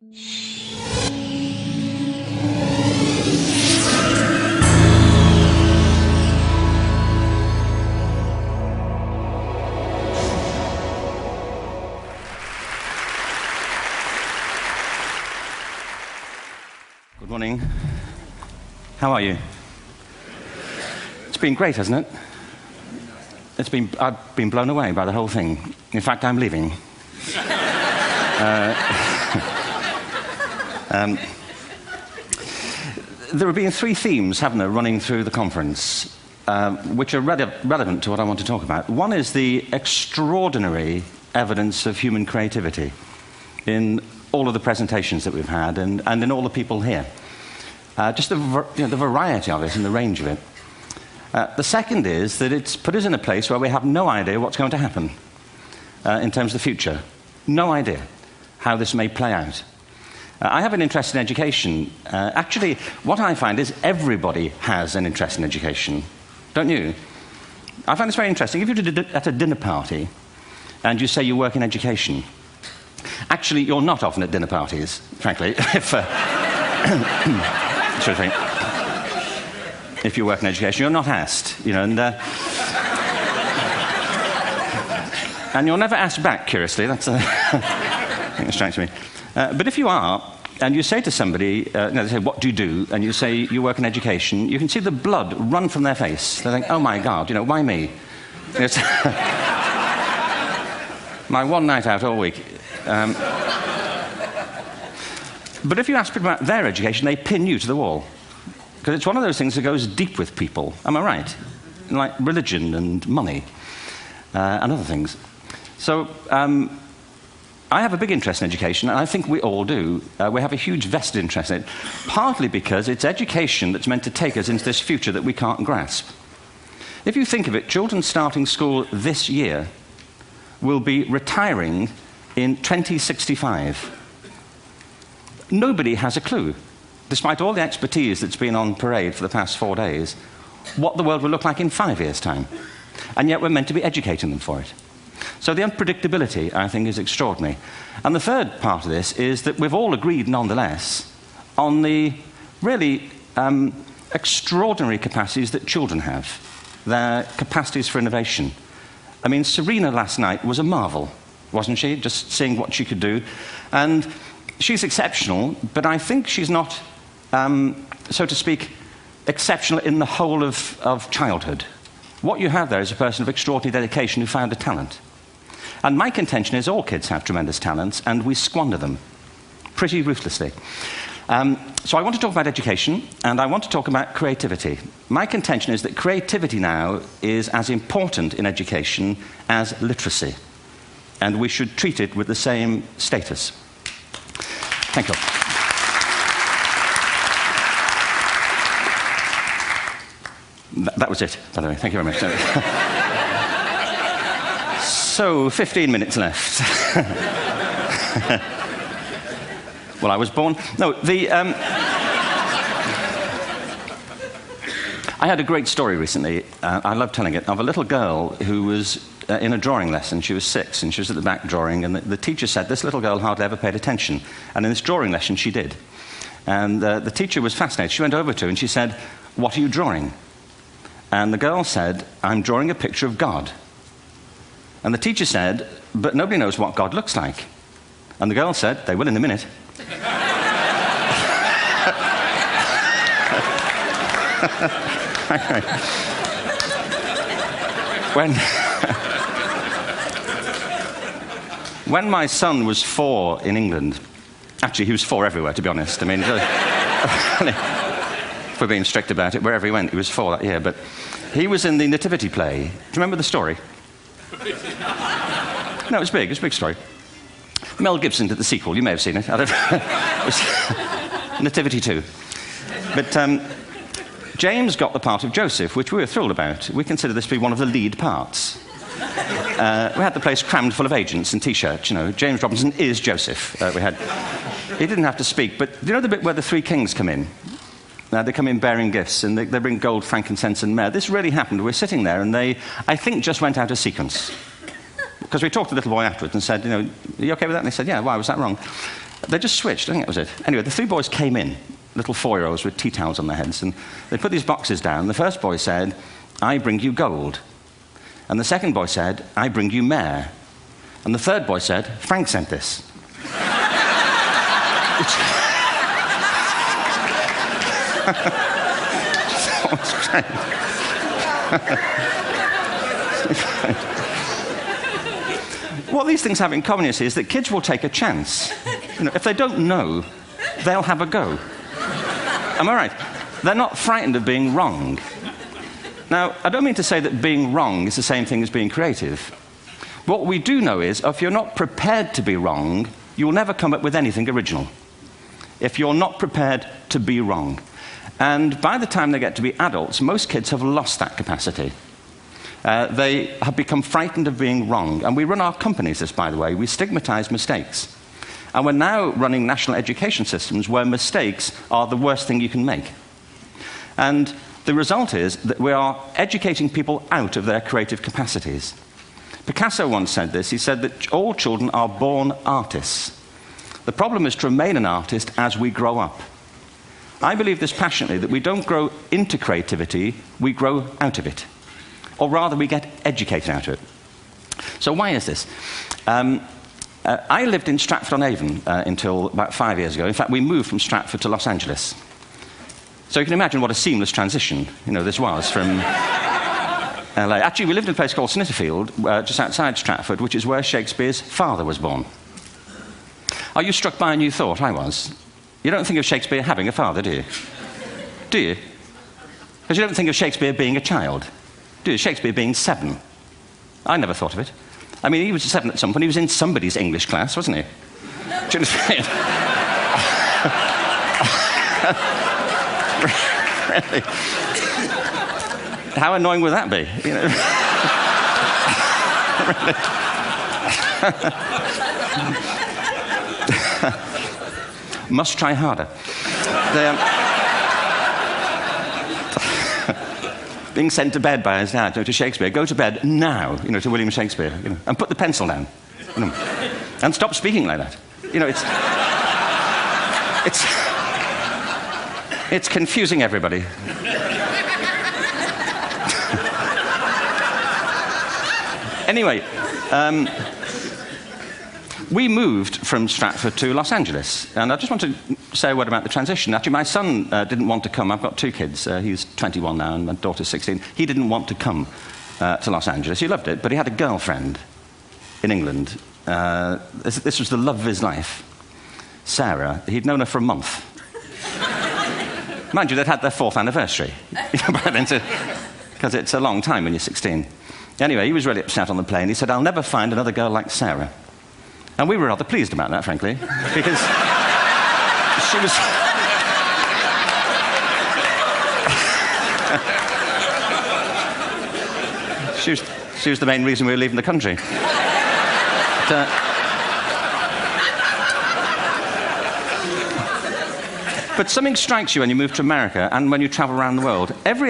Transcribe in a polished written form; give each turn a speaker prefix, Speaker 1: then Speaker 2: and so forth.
Speaker 1: Good morning. How are you? It's been great, hasn't it? I've been blown away by the whole thing. In fact, I'm leaving. There have been three themes, haven't there, running through the conference, which are relevant to what I want to talk about. One is the extraordinary evidence of human creativity in all of the presentations that we've had and in all the people here. Just the variety of it and the range of it. The second is that it's put us in a place where we have no idea what's going to happen in terms of the future. No idea how this may play out. I have an interest in education. Actually, what I find is everybody has an interest in education. Don't you? I find this very interesting. If you're at a dinner party and you say you work in education, actually, you're not often at dinner parties, frankly, if you work in education. You're not asked, and you're never asked back, curiously. That's I think it strikes me. But if you are, and you say to somebody, they say, what do you do? And you say, you work in education, you can see the blood run from their face. They think, oh my God, why me? It's my one night out all week. But if you ask people about their education, they pin you to the wall. Because it's one of those things that goes deep with people. Am I right? Like religion and money and other things. So I have a big interest in education, and I think we all do. We have a huge vested interest in it, partly because it's education that's meant to take us into this future that we can't grasp. If you think of it, children starting school this year will be retiring in 2065. Nobody has a clue, despite all the expertise that's been on parade for the past 4 days, what the world will look like in 5 years' time. And yet we're meant to be educating them for it. So the unpredictability, I think, is extraordinary. And the third part of this is that we've all agreed, nonetheless, on the really extraordinary capacities that children have, their capacities for innovation. I mean, Serena last night was a marvel, wasn't she? Just seeing what she could do. And she's exceptional, but I think she's not, so to speak, exceptional in the whole of childhood. What you have there is a person of extraordinary dedication who found a talent. And my contention is all kids have tremendous talents, and we squander them pretty ruthlessly. So I want to talk about education, and I want to talk about creativity. My contention is that creativity now is as important in education as literacy, and we should treat it with the same status. Thank you. That was it, by the way. Thank you very much. So, 15 minutes left. Well, I was born... No, I had a great story recently, I love telling it, of a little girl who was in a drawing lesson. She was 6, and she was at the back drawing, and the teacher said, this little girl hardly ever paid attention. And in this drawing lesson, she did. And the teacher was fascinated. She went over to her, and she said, what are you drawing? And the girl said, I'm drawing a picture of God. And the teacher said, but nobody knows what God looks like. And the girl said, they will in a minute. When my son was 4 in England, actually he was 4 everywhere, to be honest. I mean, if we're being strict about it, wherever he went, he was 4 that year. But he was in the Nativity play. Do you remember the story? No, it was big. It was a big story. Mel Gibson did the sequel. You may have seen it. I don't know. It was Nativity 2. But James got the part of Joseph, which we were thrilled about. We consider this to be one of the lead parts. We had the place crammed full of agents and T-shirts, James Robinson is Joseph. He didn't have to speak, but do you know the bit where the 3 kings come in? They come in bearing gifts, and they bring gold, frankincense, and myrrh. This really happened. We're sitting there, and they, I think, just went out of sequence. Because we talked to the little boy afterwards and said, are you okay with that? And they said, yeah, why was that wrong? They just switched. I think that was it. Anyway, the three boys came in, little 4-year-olds with tea towels on their heads, and they put these boxes down. The first boy said, "I bring you gold." And the second boy said, "I bring you mare." And the third boy said, "Frank sent this." What these things have in common, you see, is that kids will take a chance. If they don't know, they'll have a go. Am I right? They're not frightened of being wrong. Now, I don't mean to say that being wrong is the same thing as being creative. What we do know is, if you're not prepared to be wrong, you'll never come up with anything original. If you're not prepared to be wrong. And by the time they get to be adults, most kids have lost that capacity. They have become frightened of being wrong. And we run our companies this, by the way. We stigmatize mistakes. And we're now running national education systems where mistakes are the worst thing you can make. And the result is that we are educating people out of their creative capacities. Picasso once said this. He said that all children are born artists. The problem is to remain an artist as we grow up. I believe this passionately, that we don't grow into creativity, we grow out of it. Or rather, we get educated out of it. So why is this? I lived in Stratford-on-Avon until about 5 years ago. In fact, we moved from Stratford to Los Angeles. So you can imagine what a seamless transition this was from LA. Actually, we lived in a place called Snitterfield, just outside Stratford, which is where Shakespeare's father was born. Are you struck by a new thought? I was. You don't think of Shakespeare having a father, do you? Do you? Because you don't think of Shakespeare being a child. Do you? Shakespeare being 7. I never thought of it. I mean, he was 7 at some point. He was in somebody's English class, wasn't he? Do you understand? Really? How annoying would that be? Must try harder. Being sent to bed by his dad to Shakespeare. Go to bed now, to William Shakespeare, and put the pencil down, and stop speaking like that. It's confusing everybody. Anyway, we moved from Stratford to Los Angeles, and I just want to say a word about the transition. Actually, my son didn't want to come. I've got 2 kids. He's 21 now, and my daughter's 16. He didn't want to come to Los Angeles. He loved it, but he had a girlfriend in England. This was the love of his life, Sarah. He'd known her for a month. Mind you, they'd had their 4th anniversary, because it's a long time when you're 16. Anyway, he was really upset on the plane. He said, "I'll never find another girl like Sarah." And we were rather pleased about that, frankly, because she was the main reason we were leaving the country. But something strikes you when you move to America and when you travel around the world. Every